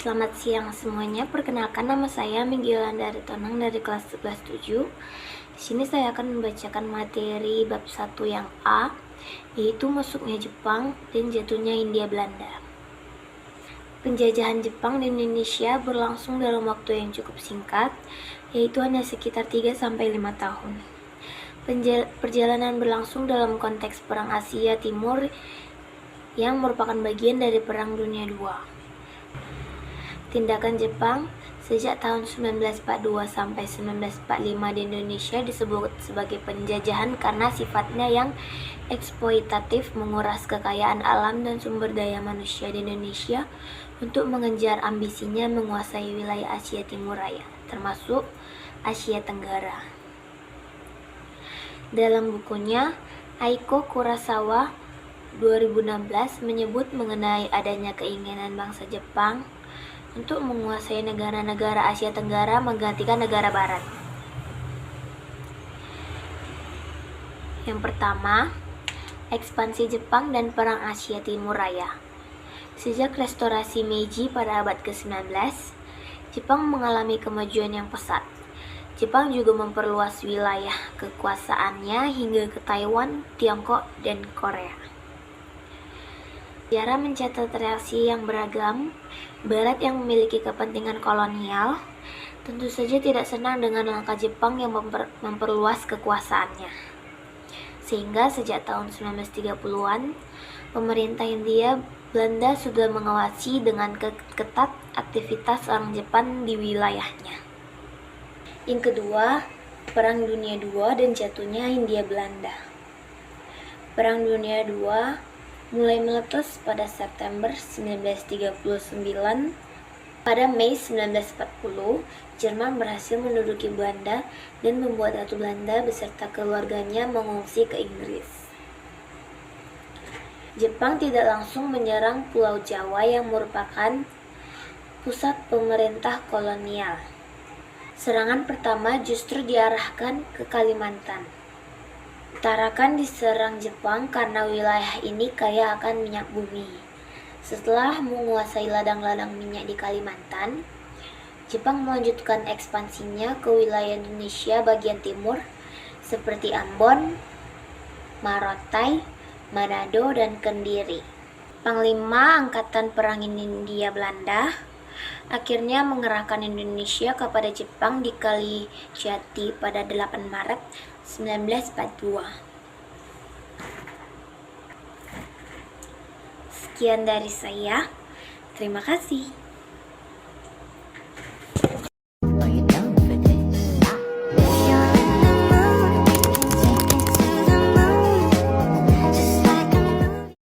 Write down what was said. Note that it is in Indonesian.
Selamat siang semuanya, perkenalkan nama saya Minggi Yolandari Tonang dari kelas 11-7. Di sini saya akan membacakan materi bab 1 yang A, yaitu masuknya Jepang dan jatuhnya Hindia Belanda. Penjajahan Jepang di Indonesia berlangsung dalam waktu yang cukup singkat, yaitu hanya sekitar 3-5 tahun. Perjalanan berlangsung dalam konteks Perang Asia Timur yang merupakan bagian dari Perang Dunia II. Tindakan Jepang sejak tahun 1942 sampai 1945 di Indonesia disebut sebagai penjajahan karena sifatnya yang eksploitatif, menguras kekayaan alam dan sumber daya manusia di Indonesia untuk mengejar ambisinya menguasai wilayah Asia Timur Raya, termasuk Asia Tenggara. Dalam bukunya, Aiko Kurosawa 2016 menyebut mengenai adanya keinginan bangsa Jepang untuk menguasai negara-negara Asia Tenggara menggantikan negara Barat. Yang pertama, ekspansi Jepang dan Perang Asia Timur Raya. Sejak restorasi Meiji pada abad ke-19, Jepang mengalami kemajuan yang pesat. Jepang juga memperluas wilayah kekuasaannya hingga ke Taiwan, Tiongkok, dan Korea. Sejarah mencatat reaksi yang beragam. Barat yang memiliki kepentingan kolonial tentu saja tidak senang dengan langkah Jepang yang memperluas kekuasaannya. Sehingga sejak tahun 1930-an, pemerintah Hindia Belanda sudah mengawasi dengan ketat aktivitas orang Jepang di wilayahnya. Yang kedua, Perang Dunia II dan jatuhnya Hindia Belanda. Perang Dunia II mulai meletus pada September 1939. Pada Mei 1940, Jerman berhasil menduduki Belanda dan membuat Ratu Belanda beserta keluarganya mengungsi ke Inggris. Jepang tidak langsung menyerang Pulau Jawa yang merupakan pusat pemerintah kolonial. Serangan pertama justru diarahkan ke Kalimantan. Tarakan diserang Jepang karena wilayah ini kaya akan minyak bumi. Setelah menguasai ladang-ladang minyak di Kalimantan, Jepang melanjutkan ekspansinya ke wilayah Indonesia bagian timur seperti Ambon, Morotai, Manado, dan Kendiri. Panglima Angkatan Perang Hindia Belanda akhirnya mengerahkan Indonesia kepada Jepang di Kalijati pada 8 Maret 1942. Sekian dari saya. Terima kasih.